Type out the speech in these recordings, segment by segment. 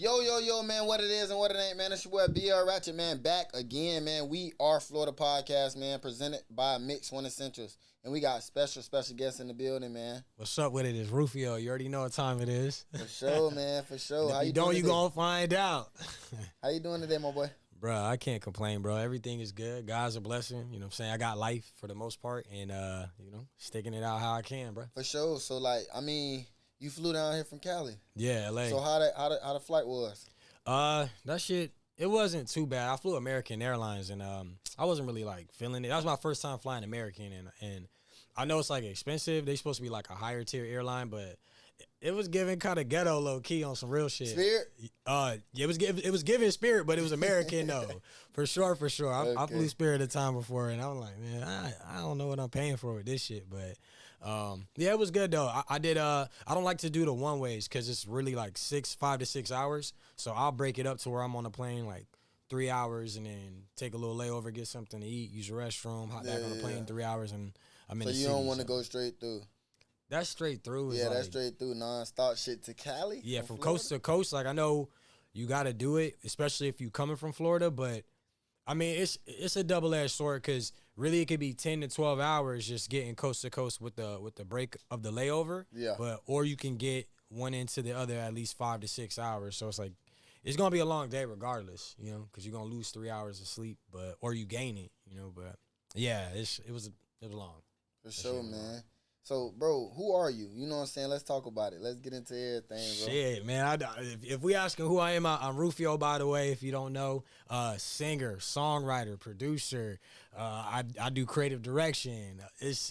Yo, man, what it is and what it ain't, man. It's your boy BL Ratchet, man, back again, man. We are Florida Podcast, man, presented by Mix One Essentials. And we got special guests in the building, man. What's up with it? It's Rufio. You already know what time it is. For sure, man, for sure. How you doing? You gonna find out. How you doing today, my boy? Bro, I can't complain, bro. Everything is good. God's a blessing. You know what I'm saying? I got life for the most part and, sticking it out how I can, bro. For sure. So, you flew down here from Cali. Yeah, LA. So how the flight was? That shit, it wasn't too bad. I flew American Airlines and I wasn't really like feeling it. That was my first time flying American and I know it's like expensive. They supposed to be like a higher tier airline, but it was giving kind of ghetto low key on some real shit. Spirit? It was giving Spirit, but it was American though. For sure. I flew Spirit a time before and I was like, man, I don't know what I'm paying for with this shit, but it was good though. I don't like to do the one ways because it's really like 5 to 6 hours. So I'll break it up to where I'm on the plane like 3 hours and then take a little layover, get something to eat, use the restroom, hop back on the plane 3 hours and I'm in the city. So you don't want to go straight through? That's straight through. Yeah, that's straight through. Non-stop shit to Cali? Yeah, from coast to coast. Like, I know you got to do it, especially if you coming from Florida. But, I mean, it's a double-edged sword because really it could be 10 to 12 hours just getting coast to coast with the break of the layover. Yeah. Or you can get one into the other at least 5 to 6 hours. So, it's like, it's going to be a long day regardless, you know, because you're going to lose 3 hours of sleep, or you gain it, you know. But, yeah, it was long. For sure, man. So, bro, who are you? You know what I'm saying? Let's talk about it. Let's get into everything, bro. Shit, man. If we asking who I am, I'm Rufio, by the way, if you don't know. Singer, songwriter, producer. I do creative direction.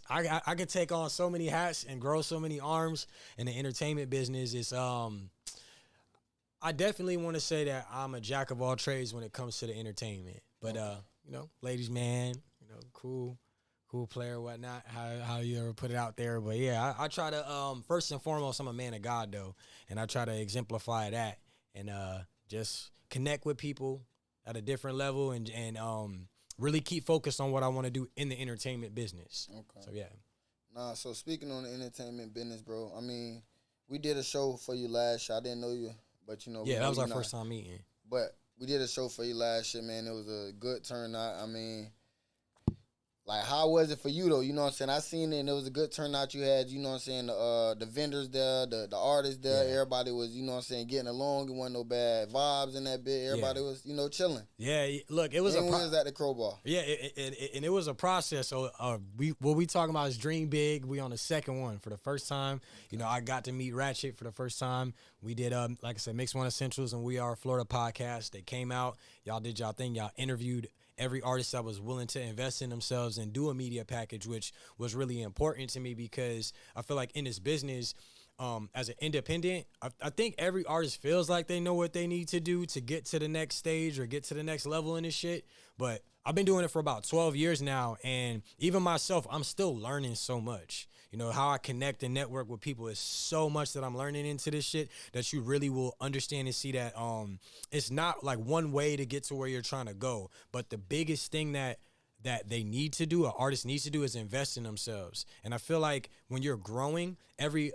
I could take on so many hats and grow so many arms in the entertainment business. I definitely want to say that I'm a jack of all trades when it comes to the entertainment. But, ladies, man, cool player, whatnot, how you ever put it out there. But yeah, I try to, first and foremost, I'm a man of God though. And I try to exemplify that and just connect with people at a different level and really keep focused on what I want to do in the entertainment business. Okay. So yeah. So speaking on the entertainment business, bro, I mean, we did a show for you last year. I didn't know you, but Yeah, that was our first time meeting. But we did a show for you last year, man. It was a good turnout. I mean, like, how was it for you, though? You know what I'm saying? I seen it, and it was a good turnout you had. You know what I'm saying? The vendors there, the artists there, everybody was, you know what I'm saying, getting along. It wasn't no bad vibes in that bit. Everybody was, chilling. Yeah, look, it was we was at the Crowbar. Yeah, and it was a process. So what we talking about is Dream Big. We on the second one for the first time. I got to meet Ratchet for the first time. We did, like I said, Mix One Essentials, and We Are Florida Podcast. They came out. Y'all did y'all thing. Y'all interviewed every artist that was willing to invest in themselves and do a media package, which was really important to me because I feel like in this business, as an independent, I think every artist feels like they know what they need to do to get to the next stage or get to the next level in this shit. But I've been doing it for about 12 years now, and even myself, I'm still learning so much. How I connect and network with people is so much that I'm learning into this shit that you really will understand and see that it's not like one way to get to where you're trying to go. But the biggest thing that they need to do, an artist needs to do, is invest in themselves. And I feel like when you're growing, I want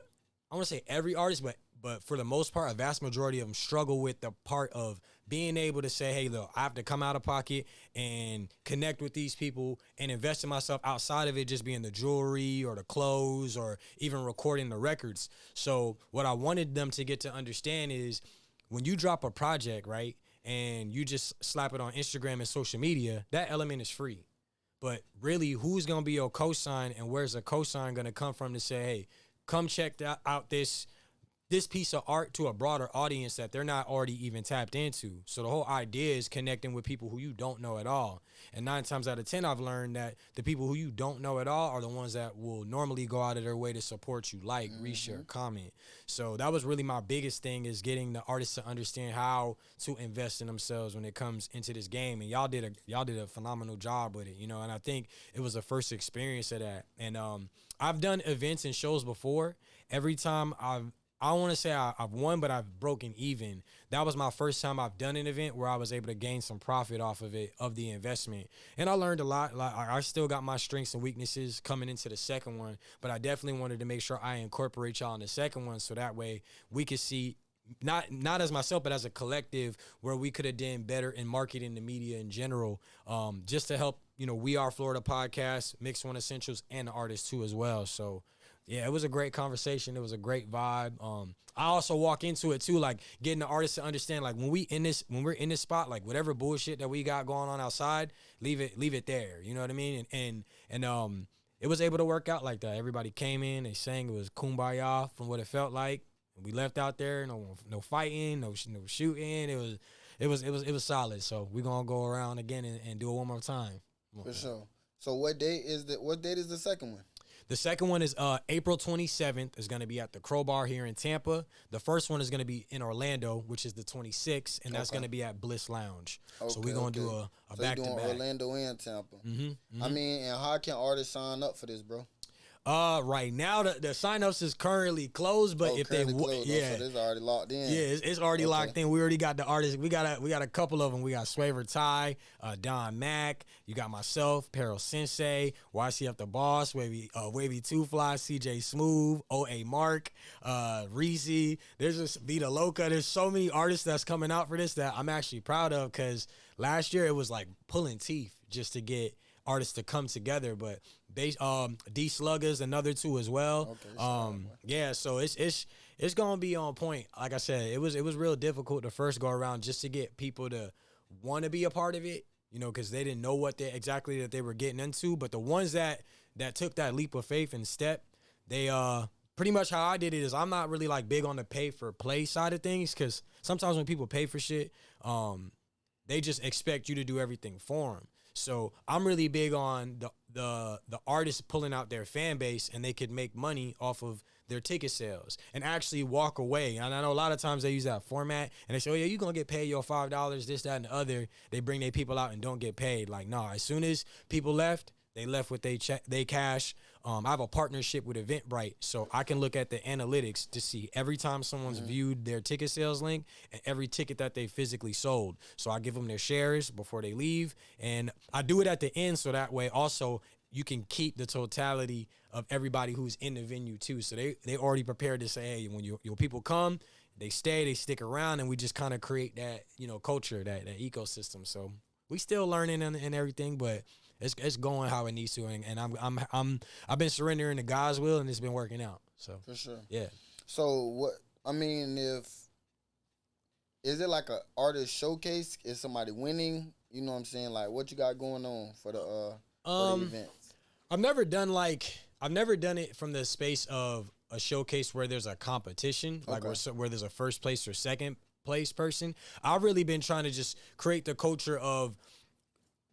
to say every artist, but for the most part, a vast majority of them struggle with the part of being able to say, hey, look, I have to come out of pocket and connect with these people and invest in myself outside of it just being the jewelry or the clothes or even recording the records. So what I wanted them to get to understand is when you drop a project, right, and you just slap it on Instagram and social media, that element is free. But really, who's going to be your cosign and where's the cosign going to come from to say, hey, come check out this piece of art to a broader audience that they're not already even tapped into. So the whole idea is connecting with people who you don't know at all. And 9 times out of 10, I've learned that the people who you don't know at all are the ones that will normally go out of their way to support you, like, reshare, comment. So that was really my biggest thing, is getting the artists to understand how to invest in themselves when it comes into this game. And y'all did a phenomenal job with it, and I think it was the first experience of that. And I've done events and shows before. Every time I don't want to say I've won, but I've broken even. That was my first time I've done an event where I was able to gain some profit off of it, of the investment. And I learned a lot. Like, I still got my strengths and weaknesses coming into the second one, but I definitely wanted to make sure I incorporate y'all in the second one so that way we could see not as myself, but as a collective, where we could have done better in marketing the media in general, just to help, We Are Florida podcast, Mix One Essentials, and the artists too as well. So yeah, it was a great conversation. It was a great vibe. I also walk into it too, like getting the artists to understand, like when we're in this spot, like whatever bullshit that we got going on outside, leave it there. You know what I mean? And it was able to work out like that. Everybody came in, they sang, it was kumbaya from what it felt like. We left out there, no fighting, no shooting. It was solid. So we're gonna go around again and do it one more time. For sure. So what date is the second one? The second one is April 27th. Is going to be at the Crowbar here in Tampa. The first one is going to be in Orlando, which is the 26th, and that's going to be at Bliss Lounge. So we're going to do a back-to-back. So you're doing Orlando and Tampa. I mean, and how can artists sign up for this, bro? Right now the sign-ups is currently closed, but if they so this is already locked in. Yeah, it's already locked in. We already got the artists. We got a couple of them. We got Swaver Ty, Don Mack. You got myself, Peril Sensei, YCF the Boss, Wavy Two Fly, CJ Smooth, OA Mark, Rizzy. There's just Vita Loca. There's so many artists that's coming out for this that I'm actually proud of, because last year it was like pulling teeth just to get artists to come together, but D Slugger's another two as well. Yeah, so it's gonna be on point. Like I said, it was real difficult the first go around just to get people to want to be a part of it, because they didn't know what exactly that they were getting into. But the ones that took that leap of faith and step, they pretty much how I did it is I'm not really like big on the pay for play side of things, because sometimes when people pay for shit, they just expect you to do everything for them. So I'm really big on the artists pulling out their fan base, and they could make money off of their ticket sales and actually walk away. And I know a lot of times they use that format and they say, oh yeah, you're going to get paid your $5, this, that, and the other. They bring their people out and don't get paid. Like, nah, as soon as people left, they left with they cash. I have a partnership with Eventbrite, so I can look at the analytics to see every time someone's viewed their ticket sales link and every ticket that they physically sold. So I give them their shares before they leave, and I do it at the end, so that way also you can keep the totality of everybody who's in the venue too. So they already prepared to say, hey, when your people come, they stay, they stick around, and we just kind of create that culture, that ecosystem. So we still learning and everything, but it's going how it needs to, and I've been surrendering to God's will, and it's been working out. So for sure, yeah. So what I mean, is it like a artist showcase? Is somebody winning? You know what I'm saying? Like, what you got going on for the events? I've never done it from the space of a showcase where there's a competition, like where there's a first place or second place person. I've really been trying to just create the culture of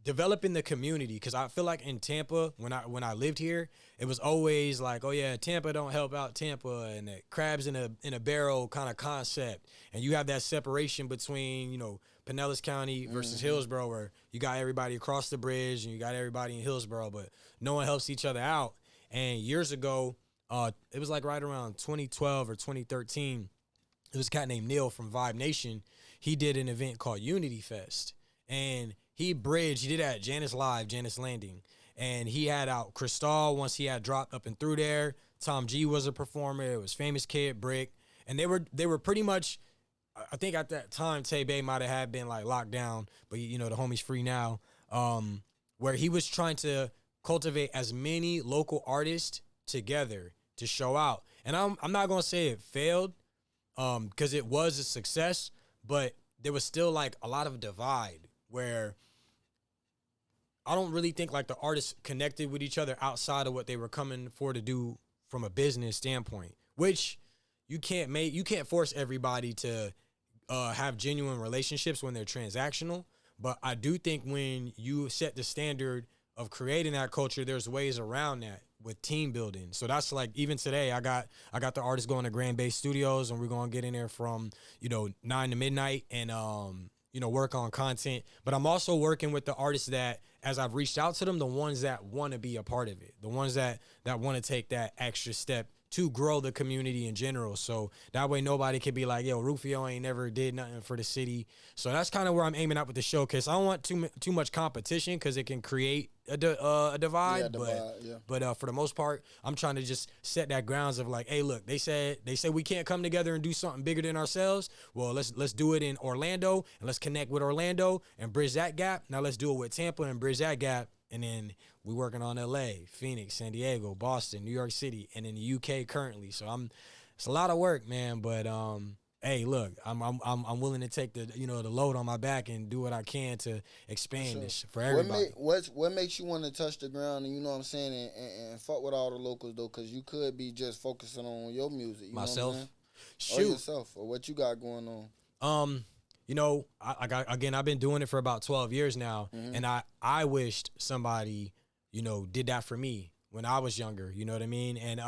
developing the community, because I feel like in Tampa, when I lived here, it was always like, oh yeah, Tampa don't help out Tampa, and the crabs in a barrel kind of concept, and you have that separation between Pinellas County versus Hillsborough, where you got everybody across the bridge and you got everybody in Hillsborough, but no one helps each other out. And years ago, it was like right around 2012 or 2013, it was a cat named Neil from Vibe Nation. He did an event called Unity Fest, and he did that at Janice Landing, and he had out Cristal once he had dropped up and through there. Tom G was a performer. It was Famous Kid, Brick, and they were pretty much, I think at that time Tay Bay might have been like locked down, but the homie's free now. Where he was trying to cultivate as many local artists together to show out, and I'm not gonna say it failed, because it was a success, but there was still like a lot of divide where I don't really think like the artists connected with each other outside of what they were coming for to do from a business standpoint, which you can't force everybody to have genuine relationships when they're transactional. But I do think when you set the standard of creating that culture, there's ways around that with team building. So that's like, even today, I got the artists going to Grand Bay Studios, and we're going to get in there from 9 to midnight and work on content. But I'm also working with the artists that, as I've reached out to them, the ones that want to be a part of it, the ones that want to take that extra step to grow the community in general. So that way nobody can be like, yo, Rufio ain't never did nothing for the city. So that's kind of where I'm aiming at with the showcase. I don't want too much competition because it can create a divide. Yeah, divide, yeah. But for the most part, I'm trying to just set that grounds of like, hey, look, they said we can't come together and do something bigger than ourselves. Well, let's do it in Orlando and let's connect with Orlando and bridge that gap. Now let's do it with Tampa and bridge that gap. And then we working on LA, Phoenix, San Diego, Boston, New York City, and in the UK currently. So it's a lot of work, man. But hey, look, I'm willing to take the the load on my back and do what I can to expand this for everybody. What makes you want to touch the ground and and fuck with all the locals though? Because you could be just focusing on your music. You Myself, know what I'm shoot, or yourself, or what you got going on. I've been doing it for about 12 years now, and I wished somebody, did that for me when I was younger. You know what I mean? And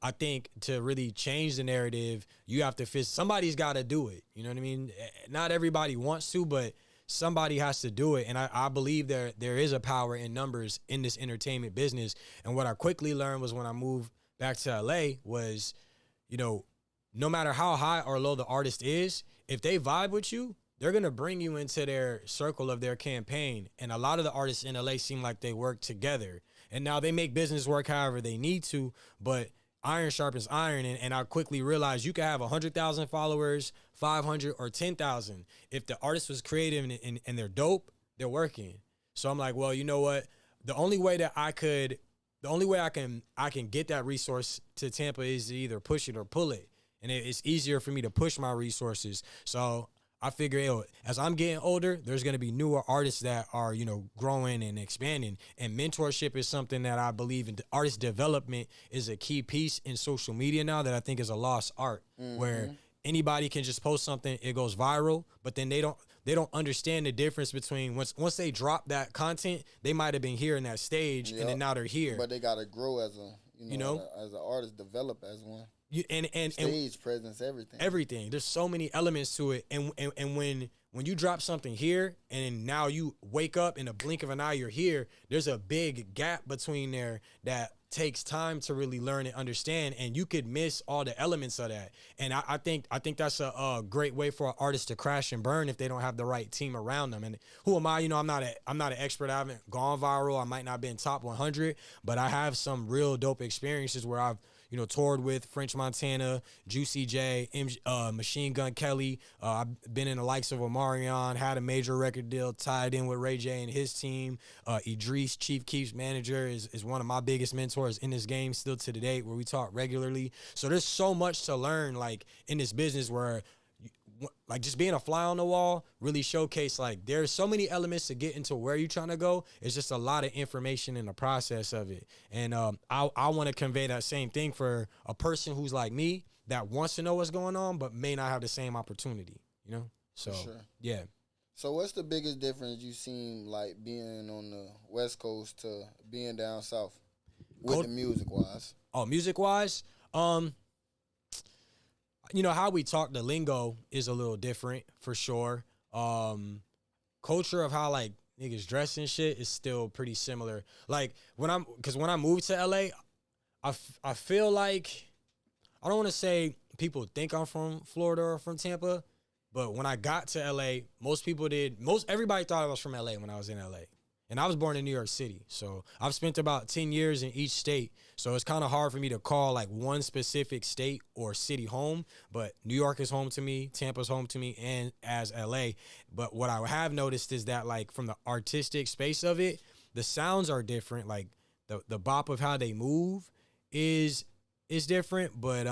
I think to really change the narrative, you have to somebody's got to do it. You know what I mean? Not everybody wants to, but somebody has to do it. And I believe there is a power in numbers in this entertainment business. And what I quickly learned was when I moved back to LA was, no matter how high or low the artist is, if they vibe with you, they're going to bring you into their circle of their campaign. And a lot of the artists in LA seem like they work together. And now they make business work however they need to, but iron sharpens iron. And I quickly realized you can have 100,000 followers, 500 or 10,000. If the artist was creative and they're dope, they're working. So I'm like, well, you know what? The only way I can get that resource to Tampa is to either push it or pull it. And it's easier for me to push my resources. So I figure, as I'm getting older, there's going to be newer artists that are, growing and expanding. And mentorship is something that I believe in. Artist development is a key piece in social media now that I think is a lost art, where anybody can just post something, it goes viral, but then they don't understand the difference between once they drop that content, they might have been here in that stage, and then now they're here. But they got to grow as as an artist, develop as one. And stage presence, everything. There's so many elements to it, and when you drop something here and now you wake up in a blink of an eye, you're here. There's a big gap between there that takes time to really learn and understand, and you could miss all the elements of that. And I think that's a great way for an artist to crash and burn if they don't have the right team around them. And who am I? I'm not an expert. I haven't gone viral. I might not been top 100, but I have some real dope experiences where I've toured with French Montana, Juicy J, Machine Gun Kelly. I've been in the likes of Omarion, had a major record deal tied in with Ray J and his team. Idris, Chief Keef's manager, is one of my biggest mentors in this game still to the date, where we talk regularly. So there's so much to learn, like, in this business where like just being a fly on the wall really showcase like there's so many elements to get into where you're trying to go. It's just a lot of information in the process of it. And I want to convey that same thing for a person who's like me that wants to know what's going on but may not have the same opportunity, So, sure. Yeah. So what's the biggest difference you seen like being on the West Coast to being down south with the music-wise? Oh, music-wise? How we talk, the lingo is a little different for sure. Culture of how like niggas dress and shit is still pretty similar. Like when I moved to LA, I feel like, I don't want to say people think I'm from Florida or from Tampa, but when I got to LA, everybody thought I was from LA when I was in LA. And I was born in New York City, so I've spent about 10 years in each state. So it's kind of hard for me to call like one specific state or city home, but New York is home to me, Tampa's home to me, and as LA. But what I have noticed is that like from the artistic space of it, the sounds are different. Like the bop of how they move is different, but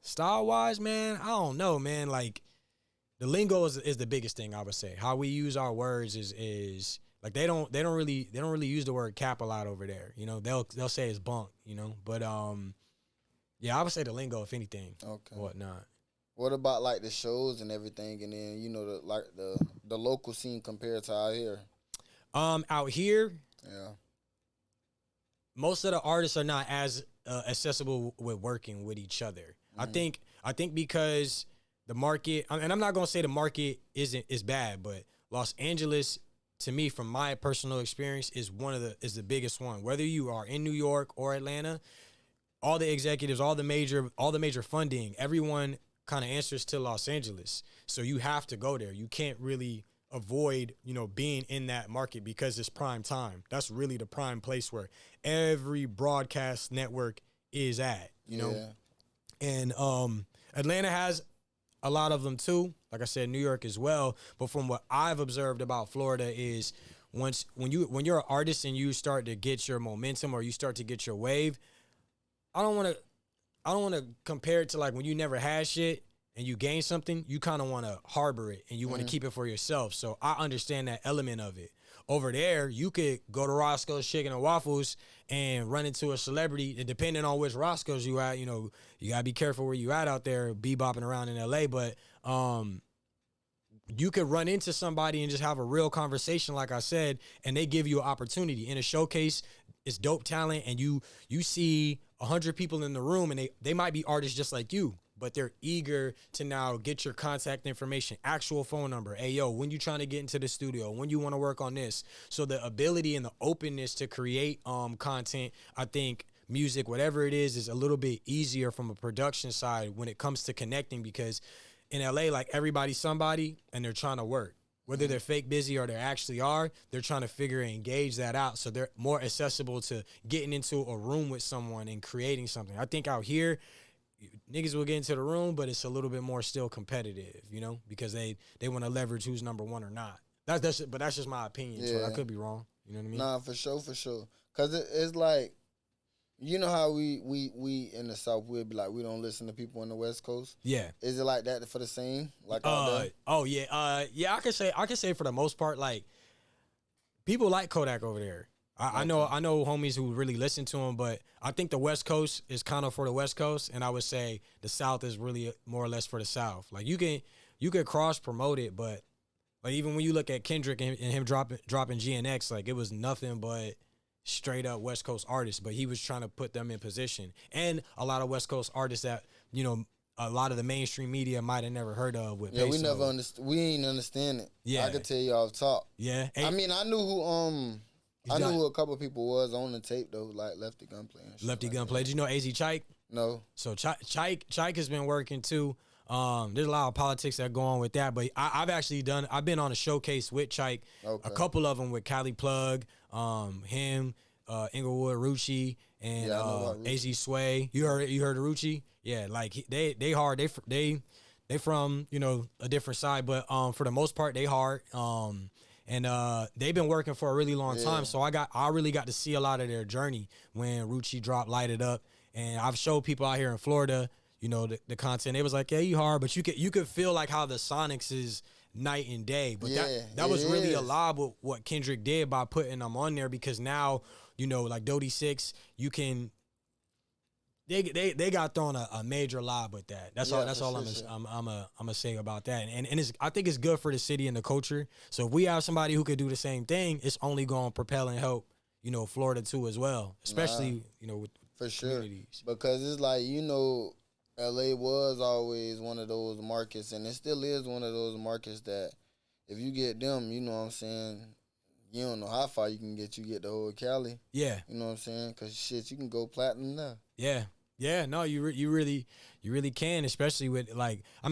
style-wise, man, I don't know, man. Like, the lingo is the biggest thing, I would say. How we use our words is like they don't really use the word cap a lot over there. They'll say it's bunk, But yeah, I would say the lingo if anything. Okay. Whatnot. What about like the shows and everything, and then the local scene compared to out here? Out here, yeah, most of the artists are not as accessible with working with each other. Mm-hmm. I think because the market, and I'm not gonna say the market is bad, but Los Angeles, to me, from my personal experience, is the biggest one. Whether you are in New York or Atlanta, all the executives, all the major funding, everyone kind of answers to Los Angeles. So you have to go there. You can't really avoid, being in that market because it's prime time. That's really the prime place where every broadcast network is at, you know? And Atlanta has a lot of them too. Like I said, New York as well. But from what I've observed about Florida is when you're an artist and you start to get your momentum or you start to get your wave, I don't want to compare it to like when you never had shit and you gain something, you kind of want to harbor it and you want to keep it for yourself. So I understand that element of it. Over there, you could go to Roscoe's Chicken and Waffles and run into a celebrity. And depending on which Roscoe's you at, you got to be careful where you at out there, bebopping around in L.A. But you could run into somebody and just have a real conversation, like I said, and they give you an opportunity. In a showcase, it's dope talent, and you see 100 people in the room, and they might be artists just like you, but they're eager to now get your contact information, actual phone number. Hey, yo, when you trying to get into the studio, when you want to work on this. So the ability and the openness to create content, I think music, whatever it is a little bit easier from a production side when it comes to connecting, because in LA, like everybody's somebody and they're trying to work. Whether they're fake busy or they actually are, they're trying to figure and engage that out. So they're more accessible to getting into a room with someone and creating something. I think out here, niggas will get into the room, but it's a little bit more still competitive, because they want to leverage who's number one or not. But that's just my opinion. So I could be wrong. You know what I mean? Nah, for sure. Because it's like, you know how we in the South, we'll be like, we don't listen to people on the West Coast? Yeah. Is it like that for the same? Like out there? Oh, yeah. Yeah, I can say for the most part, like, people like Kodak over there. I know homies who really listen to him, but I think the West Coast is kind of for the West Coast, and I would say the South is really more or less for the South. Like, you could cross promote it, but like even when you look at Kendrick and him dropping GNX, like it was nothing but straight up West Coast artists, but he was trying to put them in position. And a lot of West Coast artists that, a lot of the mainstream media might have never heard of with Peso. We never understand. We ain't understand it. Yeah. I could tell you off top. Yeah. Hey, I mean, I knew who a couple people was on the tape though, like Lefty Gunplay and shit. Lefty Gunplay. Did you know AZ Chike? No. So Chike has been working too. There's a lot of politics that go on with that, but I've been on a showcase with Chike, a couple of them with Cali Plug, him, Inglewood Rucci, and AZ Sway. You heard of Rucci? Yeah, like they hard. They from a different side, but for the most part they hard. And they've been working for a really long time, so I really got to see a lot of their journey when Rucci dropped Light It Up, and I've showed people out here in Florida, the content. They was like, yeah, you hard, but you could feel like how the Sonics is night and day. But that was really a lot with what Kendrick did by putting them on there, because now, like Dodie 6, you can. They got thrown a major lob with that. That's all I'm gonna say about that. And I think it's good for the city and the culture. So if we have somebody who could do the same thing, it's only gonna propel and help, Florida too as well. Especially, with for sure. communities. Because it's like, LA was always one of those markets, and it still is one of those markets that if you get them, you know what I'm saying, you don't know how far you can get. You get the whole Cali. Yeah. You know what I'm saying? Because shit, you can go platinum now. Yeah. Yeah, no, you really can, especially with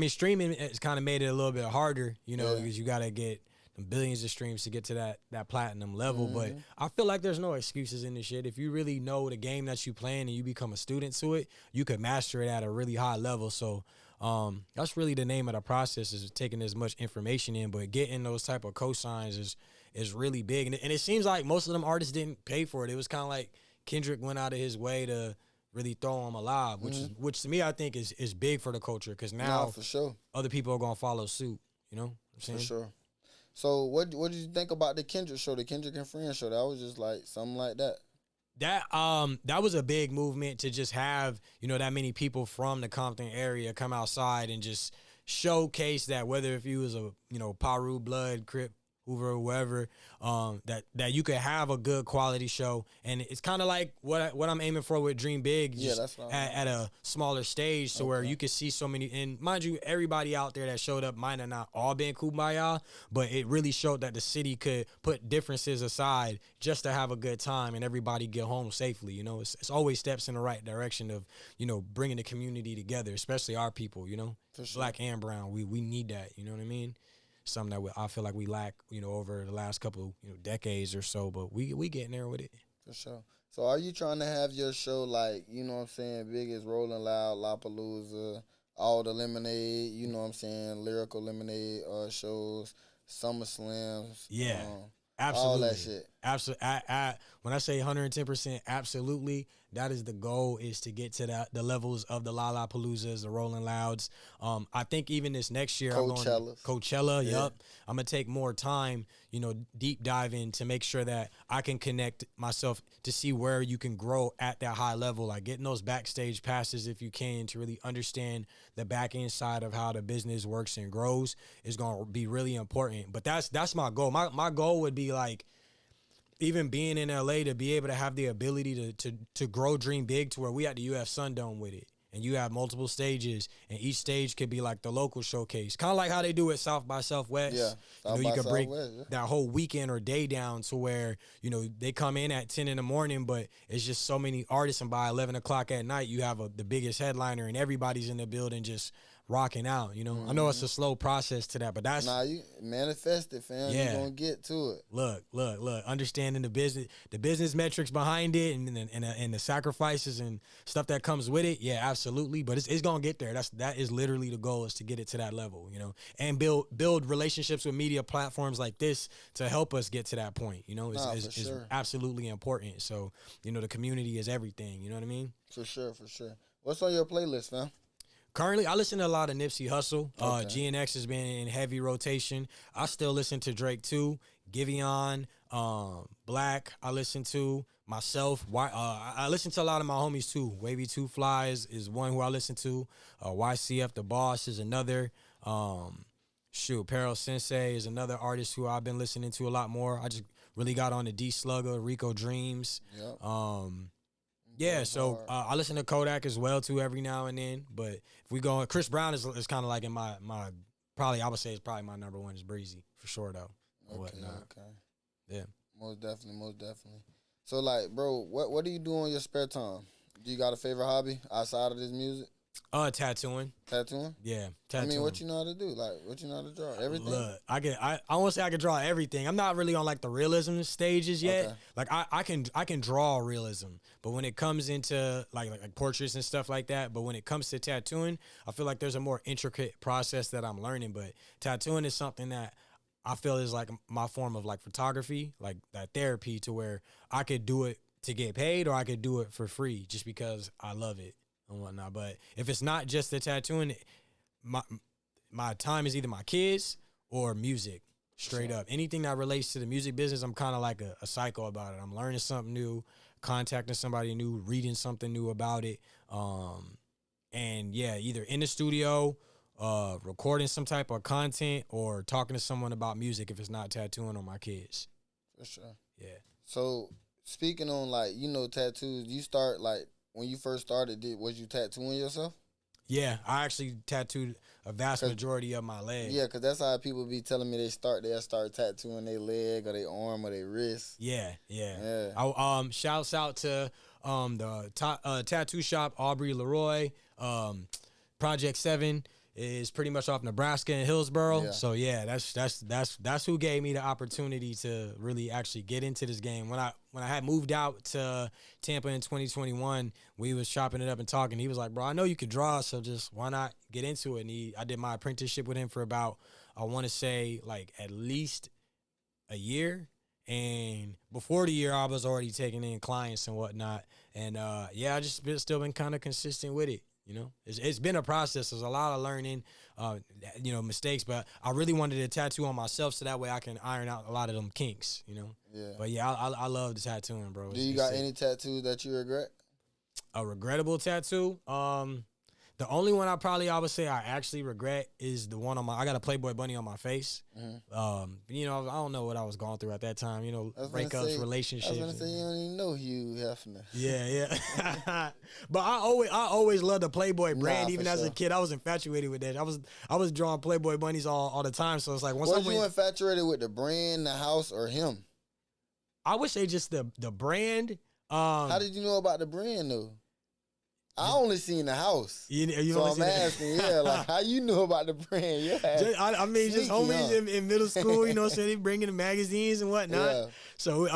streaming has kind of made it a little bit harder, because you got to get billions of streams to get to that platinum level. Mm-hmm. But I feel like there's no excuses in this shit. If you really know the game that you playing and you become a student to it, you could master it at a really high level. So that's really the name of the process, is taking as much information in, but getting those type of cosigns is really big. And it seems like most of them artists didn't pay for it. It was kind of like Kendrick went out of his way to really throw them alive, which to me I think is big for the culture, because now for sure other people are gonna follow suit. You know what I'm saying? For sure. So what did you think about the Kendrick show, the Kendrick and Friends show? That was just like something like that. That was a big movement to just have that many people from the Compton area come outside and just showcase that, whether if you was a Paru blood, Crip, Hoover, whoever, that you could have a good quality show. And it's kind of like what I'm aiming for with Dream Big, Yeah, just that's what at a smaller stage, so where Okay. you could see so many. And mind you, everybody out there that showed up might have not all been kumbaya, but it really showed that the city could put differences aside just to have a good time and everybody get home safely. You know, it's always steps in the right direction of, you know, bringing the community together, especially our people. You know, For sure. black and brown, we need that. You know what I mean? Something that I feel like we lack, you know, over the last couple, you know, decades or so, but we getting there with it. For sure. So are you trying to have your show like, you know what I'm saying, big as Rolling Loud, Lollapalooza, all the Lemonade, you know what I'm saying, Lyrical Lemonade shows, Summer Slams, Yeah, all absolutely. that shit. Absolutely. When I say 110%, absolutely, that is the goal, is to get to the levels of the Lollapaloozas, the Rolling Louds. I think even this next year, I'm going to Coachellas. Coachella. Yeah. Yup. I'm going to take more time, you know, deep diving to make sure that I can connect myself to see where you can grow at that high level, like getting those backstage passes if you can, to really understand the back end side of how the business works and grows, is going to be really important. But that's my goal. My goal would be like, even being in LA, to be able to have the ability to grow Dream Big to where we at the UF Sundome with it. And you have multiple stages, and each stage could be like the local showcase. Kind of like how they do it South by Southwest. Yeah, you know, South you by could break Southwest, yeah. that whole weekend or day down to where, you know, they come in at 10 in the morning, but it's just so many artists, and by 11 o'clock at night, you have the biggest headliner, and everybody's in the building just rocking out, you know. I know it's a slow process to that, but that's Nah, you manifest it, fam. Yeah. You gonna get to it. Look, understanding the business metrics behind it, and the sacrifices and stuff that comes with it. Yeah, absolutely. But it's gonna get there. That is literally the goal, is to get it to that level, you know, and build relationships with media platforms like this to help us get to that point. You know, Nah, is for sure. absolutely important. So, you know, the community is everything. You know what I mean? For sure. What's on your playlist, fam? Currently, I listen to a lot of Nipsey Hussle. Okay. GNX has been in heavy rotation. I still listen to Drake too. Giveon, Black. I listen to myself. I listen to a lot of my homies too. Wavy Two Flies is one who I listen to. YCF The Boss is another. Peril Sensei is another artist who I've been listening to a lot more. I just really got on the D Slugger, Rico Dreams. Yep. Yeah, so I listen to Kodak as well too every now and then. But if we go, Chris Brown is kind of like in my probably, I would say it's probably my number one is Breezy for sure though. Or whatnot. Okay. Yeah. Most definitely. So like, bro, what do you do on your spare time? Do you got a favorite hobby outside of this music? Tattooing. Tattooing? Yeah, tattooing. I mean, what you know how to do? Like, what you know how to draw? Everything? Look, I won't say I can draw everything. I'm not really on like the realism stages yet. Okay. Like I can draw realism, but when it comes into like portraits and stuff like that, but when it comes to tattooing, I feel like there's a more intricate process that I'm learning. But tattooing is something that I feel is like my form of like photography, like that therapy, to where I could do it to get paid or I could do it for free just because I love it and whatnot. But if it's not just the tattooing, my time is either my kids or music, straight up. Anything that relates to the music business, I'm kind of like a psycho about it. I'm learning something new, contacting somebody new, reading something new about it. And yeah, either in the studio, recording some type of content, or talking to someone about music if it's not tattooing on my kids. For sure. Yeah. So speaking on like, you know, tattoos, you start like when you first started, was you tattooing yourself? Yeah, I actually tattooed a vast majority of my leg. Yeah, because that's how people be telling me they'll start tattooing their leg or their arm or their wrist. Yeah. Shouts out to the tattoo shop Aubrey Leroy. Project 7 is pretty much off Nebraska and Hillsboro. Yeah. So yeah, that's who gave me the opportunity to really actually get into this game. When I had moved out to Tampa in 2021, we was chopping it up and talking. He was like, "Bro, I know you could draw, so just why not get into it?" And I did my apprenticeship with him for about, I want to say like at least a year. And before the year, I was already taking in clients and whatnot. And yeah, I just still been kind of consistent with it. You know, it's been a process. There's a lot of learning, you know, mistakes. But I really wanted a tattoo on myself so that way I can iron out a lot of them kinks. You know. Yeah. But yeah, I love the tattooing, bro. Do you got any tattoos that you regret? A regrettable tattoo? The only one I would say I actually regret is the one I got a Playboy bunny on my face. You know, I don't know what I was going through at that time. You know, breakups, relationships. I was gonna say you don't even know Hugh Hefner. Yeah. But I always loved the Playboy brand. Even as a kid, I was infatuated with that. I was drawing Playboy bunnies all the time. So it's like once was you infatuated with the brand, the house, or him? I would say just the brand. How did you know about the brand though? I only seen the house. So I'm asking, like how you knew about the brand? Yeah. I mean, just homies in middle school, you know what I'm saying? They bringing the magazines and whatnot. Yeah. So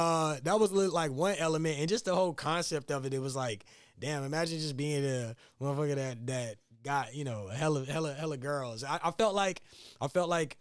that was like one element. And just the whole concept of it, it was like, damn, imagine just being a motherfucker that got, you know, hella girls. I felt like,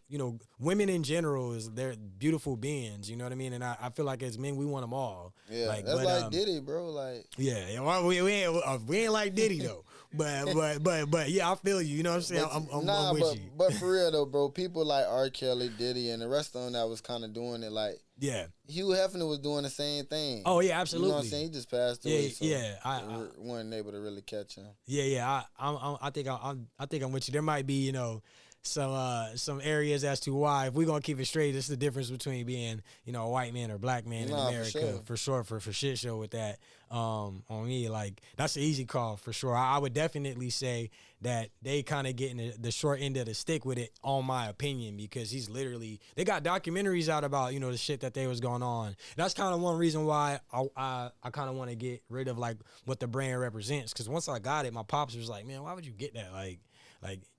you know, women in general they're beautiful beings, you know what I mean? And I feel like as men, we want them all. Yeah, like, that's like Diddy, bro. Like, well, we ain't like Diddy though. But yeah, I feel you. You know what I'm saying? I'm with you. But for real though, bro, people like R. Kelly, Diddy, and the rest of them that was kind of doing it like. Yeah. Hugh Hefner was doing the same thing. Oh yeah, absolutely. You know what I'm saying? He just passed away. Yeah, so I wasn't able to really catch him. Yeah. I think I'm with you. There might be, you know, some areas as to why. If we're gonna keep it straight, it's the difference between being, you know, a white man or black man in America. For sure. For shit show with that. On me, like that's an easy call for sure. I would definitely say that they kind of getting the short end of the stick with it, on my opinion, because they got documentaries out about, you know, the shit that they was going on. That's kind of one reason why I kind of want to get rid of like what the brand represents, because once I got it, my pops was like, man, why would you get that? Like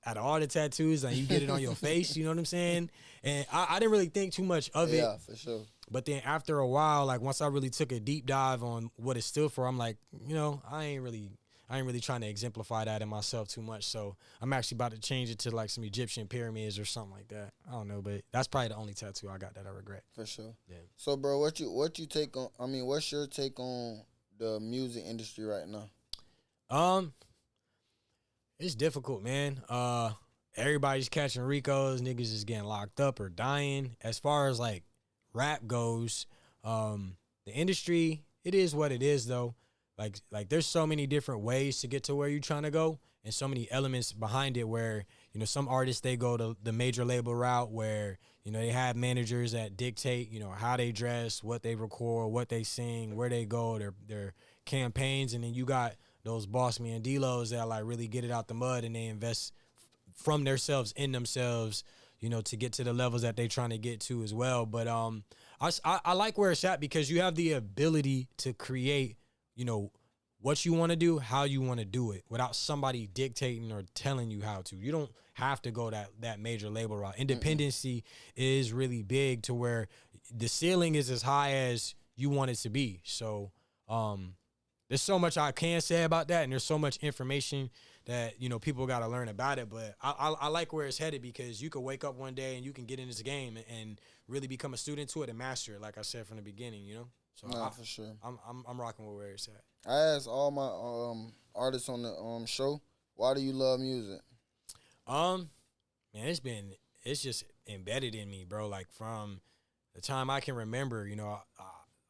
out of all the tattoos, like you get it on your face, you know what I'm saying? And I didn't really think too much of it. Yeah, for sure. But then after a while, like once I really took a deep dive on what it stood for, I'm like, you know, I ain't really trying to exemplify that in myself too much. So I'm actually about to change it to like some Egyptian pyramids or something like that. I don't know, but that's probably the only tattoo I got that I regret. For sure. Yeah. So bro, what you take on? I mean, what's your take on the music industry right now? It's difficult, man. Everybody's catching Ricos. Niggas is getting locked up or dying. As far as like rap goes, the industry, it is what it is though. Like there's so many different ways to get to where you're trying to go, and so many elements behind it where, you know, some artists, they go the major label route where, you know, they have managers that dictate, you know, how they dress, what they record, what they sing, where they go, their campaigns. And then you got those boss me and D-Los that like really get it out the mud, and they invest from themselves in themselves, you know, to get to the levels that they trying to get to as well. But I like where it's at, because you have the ability to create, you know, what you want to do, how you want to do it, without somebody dictating or telling you how to. You don't have to go that major label route. Independency is really big, to where the ceiling is as high as you want it to be. So there's so much I can say about that, and there's so much information that, you know, people got to learn about it. But I like where it's headed, because you could wake up one day and you can get in this game and really become a student to it and master it, like I said from the beginning, you know? So for sure. I'm rocking with where it's at. I asked all my artists on the show, why do you love music? Man, it's just embedded in me, bro. Like from the time I can remember, you know,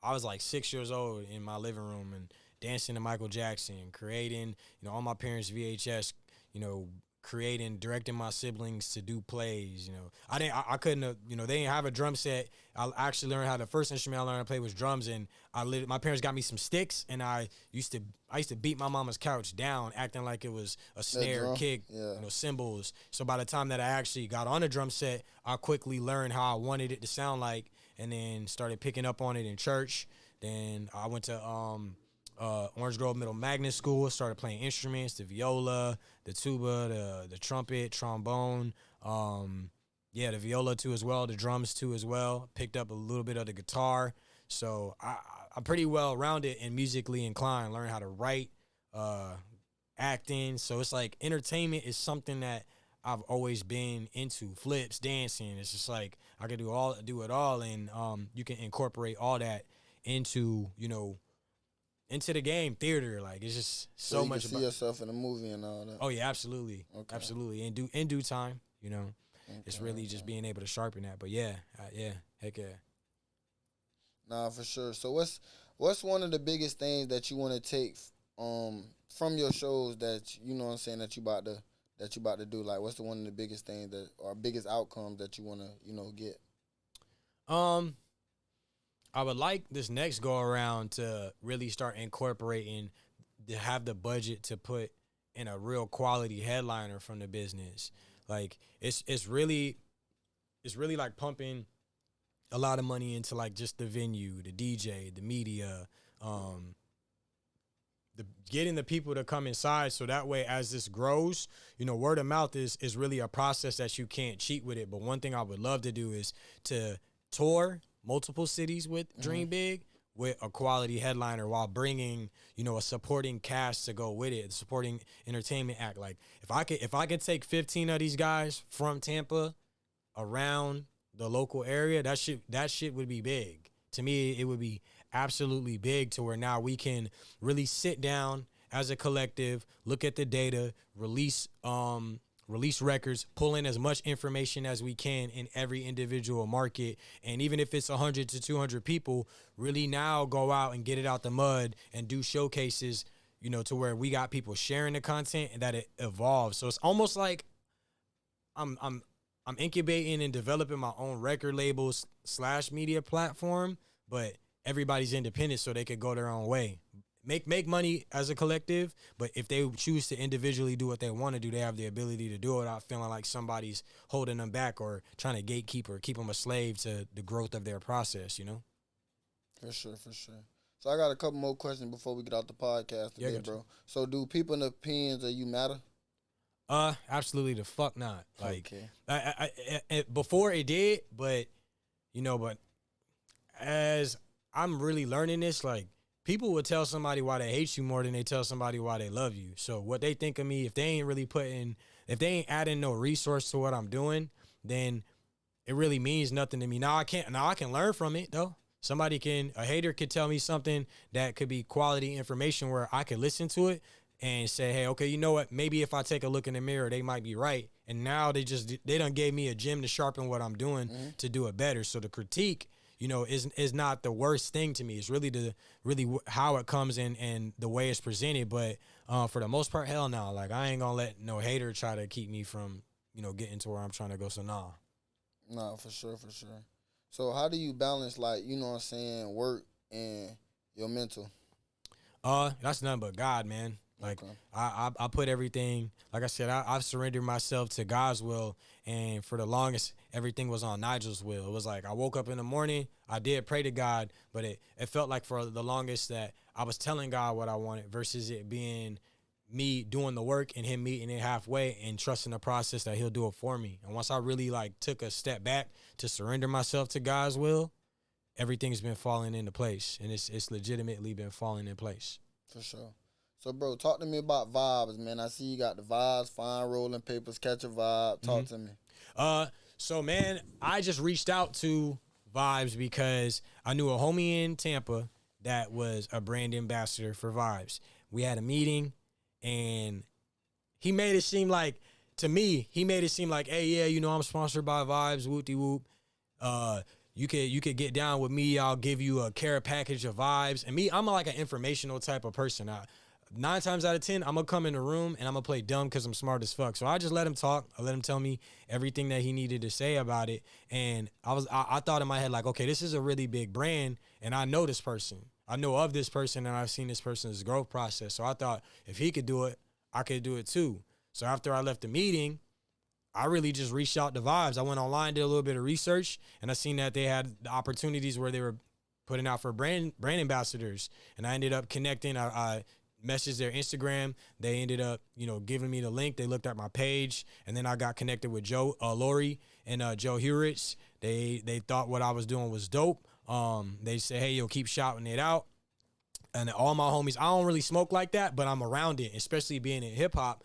I was like 6 years old in my living room and dancing to Michael Jackson, creating, you know, on my parents' VHS, you know, creating, directing my siblings to do plays. You know, I couldn't, you know, they didn't have a drum set. I actually learned how the first instrument I learned to play was drums, and my parents got me some sticks, and I used to beat my mama's couch down, acting like it was a snare, kick, you know, cymbals. So by the time that I actually got on a drum set, I quickly learned how I wanted it to sound like, and then started picking up on it in church. Then I went to Orange Grove Middle Magnet School, started playing instruments, the viola, the tuba, the trumpet, trombone, the viola too as well, the drums too as well. Picked up a little bit of the guitar. So I'm pretty well rounded and musically inclined. Learned how to write, acting. So it's like entertainment is something that I've always been into. Flips, dancing. It's just like I can do it all, and you can incorporate all that into, you know, into the game, theater. Like it's just so much. You can see yourself in a movie and all that. Oh yeah, absolutely, absolutely. In due time, you know, it's really just being able to sharpen that. But yeah, heck yeah. Nah, for sure. So what's one of the biggest things that you want to take from your shows that you know what I'm saying that you about to do? Like, what's the one of the biggest things that or biggest outcomes that you want to get? Um, I would like this next go around to really start incorporating to have the budget to put in a real quality headliner from the business. Like it's really like pumping a lot of money into like just the venue, the DJ, the media, um, the getting the people to come inside so that way as this grows, word of mouth is really a process that you can't cheat with it. But one thing I would love to do is to tour multiple cities with Dream Big with a quality headliner while bringing, a supporting cast to go with it, supporting entertainment act. Like if I could take 15 of these guys from Tampa around the local area, that shit would be big. To me, it would be absolutely big to where now we can really sit down as a collective, look at the data, release records, pull in as much information as we can in every individual market. And even if it's 100 to 200 people, really now go out and get it out the mud and do showcases, to where we got people sharing the content and that it evolves. So it's almost like I'm incubating and developing my own record labels / media platform, but everybody's independent so they could go their own way. Make money as a collective, but if they choose to individually do what they want to do, they have the ability to do it without feeling like somebody's holding them back or trying to gatekeep or keep them a slave to the growth of their process, For sure. So I got a couple more questions before we get out the podcast today, bro. So do people in the opinions of you matter? Absolutely the fuck not. Like, okay. I before it did, but but as I'm really learning this, like people would tell somebody why they hate you more than they tell somebody why they love you. So what they think of me, if they ain't adding no resource to what I'm doing, then it really means nothing to me. Now I can learn from it though. A hater could tell me something that could be quality information where I could listen to it and say, hey, okay, you know what? Maybe if I take a look in the mirror, they might be right. And now they done gave me a gem to sharpen what I'm doing to do it better. So the critique, is not the worst thing to me. It's really how it comes in and the way it's presented. But for the most part, hell no. Like I ain't gonna let no hater try to keep me from, getting to where I'm trying to go. So nah. No, for sure. So how do you balance, like, work and your mental? That's nothing but God, man. Like I put everything, like I said, I've surrendered myself to God's will, and for the longest, everything was on Nigel's will. It was like I woke up in the morning, I did pray to God, but it felt like for the longest that I was telling God what I wanted versus it being me doing the work and him meeting it halfway and trusting the process that he'll do it for me. And once I really like took a step back to surrender myself to God's will, everything's been falling into place, and it's legitimately been falling in place. For sure. So, bro, talk to me about vibes, man. I see you got the vibes, fine rolling papers, catch a vibe. Talk to me. So, man, I just reached out to Vibes because I knew a homie in Tampa that was a brand ambassador for Vibes. We had a meeting, and he made it seem like, hey, yeah, I'm sponsored by Vibes, whoop-de-whoop. You could get down with me. I'll give you a care package of Vibes. And me, I'm like an informational type of person. 9 times out of 10, I'm going to come in the room and I'm going to play dumb because I'm smart as fuck. So I just let him talk. I let him tell me everything that he needed to say about it. And I thought in my head, like, okay, this is a really big brand, and I know this person. I know of this person, and I've seen this person's growth process. So I thought if he could do it, I could do it too. So after I left the meeting, I really just reached out to Vibes. I went online, did a little bit of research, and I seen that they had the opportunities where they were putting out for brand ambassadors. And I ended up connecting. I messaged their Instagram. They ended up, giving me the link. They looked at my page, and then I got connected with Lori and Joe Hurwitz. They thought what I was doing was dope. They said, hey, keep shouting it out. And all my homies, I don't really smoke like that, but I'm around it, especially being in hip hop.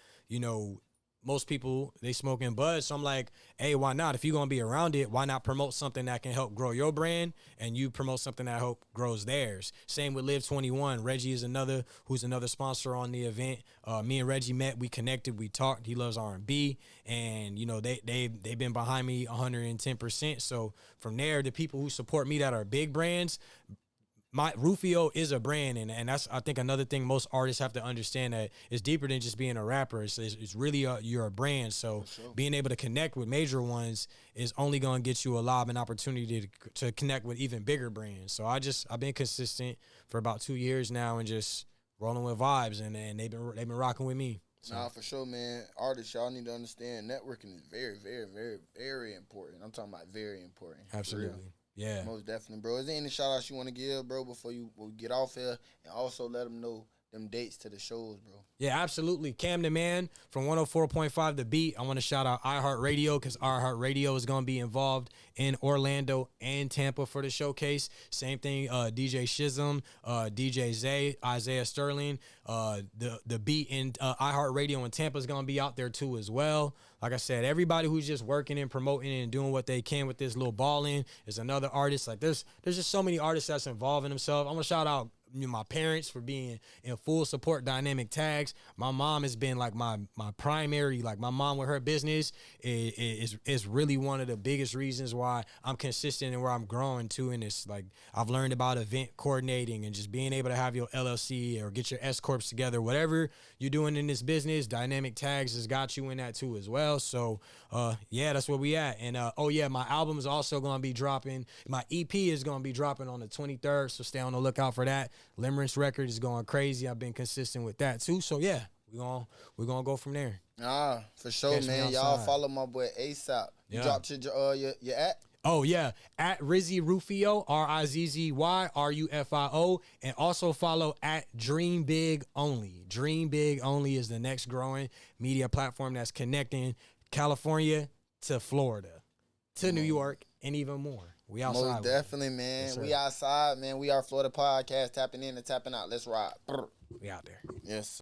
Most people, they smoke in bud. So I'm like, hey, why not? If you're going to be around it, why not promote something that can help grow your brand and you promote something that help grows theirs? Same with Live 21. Reggie is who's another sponsor on the event. Me and Reggie met, we connected, we talked. He loves R&B, and they've been behind me 110%. So from there, the people who support me that are big brands, my Rufio is a brand, and that's I think another thing most artists have to understand, that it's deeper than just being a rapper. It's really you're a brand. So being able to connect with major ones is only going to get you a lob and opportunity to connect with even bigger brands. So I've been consistent for about 2 years now and just rolling with vibes, and they've been rocking with me. So. Nah, for sure, man. Artists, y'all need to understand networking is very, very, very, very important. I'm talking about very important. Absolutely. Yeah. Most definitely, bro. Is there any shout outs you want to give, bro, before we get off here? And also let them know them dates to the shows, bro. Yeah, absolutely. Cam the Man from 104.5 The Beat. I want to shout out iHeartRadio because iHeartRadio is going to be involved in Orlando and Tampa for the showcase. Same thing, DJ Shizm, DJ Zay, Isaiah Sterling. The Beat in iHeartRadio in Tampa is going to be out there too as well. Like I said, everybody who's just working and promoting and doing what they can with this little balling is another artist. Like there's just so many artists that's involving themselves. I want to shout out my parents for being in full support Dynamic Tags. My mom has been like my primary, like my mom with her business is really one of the biggest reasons why I'm consistent and where I'm growing to. And it's like I've learned about event coordinating and just being able to have your LLC or get your S corps together. Whatever you're doing in this business, Dynamic Tags has got you in that too as well. So yeah, that's where we at. And my album is also going to be dropping. My EP is going to be dropping on the 23rd, so stay on the lookout for that. Limerence record is going crazy. I've been consistent with that too. So yeah, we're gonna go from there. Ah, for sure, man. Y'all follow my boy ASAP. You dropped your at? Oh yeah, at Rizzy Rufio, RIZZY RUFIO, and also follow at Dream Big Only. Dream Big Only is the next growing media platform that's connecting California to Florida, to New York, and even more. We outside. Most definitely, man. Yes, we outside, man. We are Florida Podcast, tapping in and tapping out. Let's ride. We out there. Yes.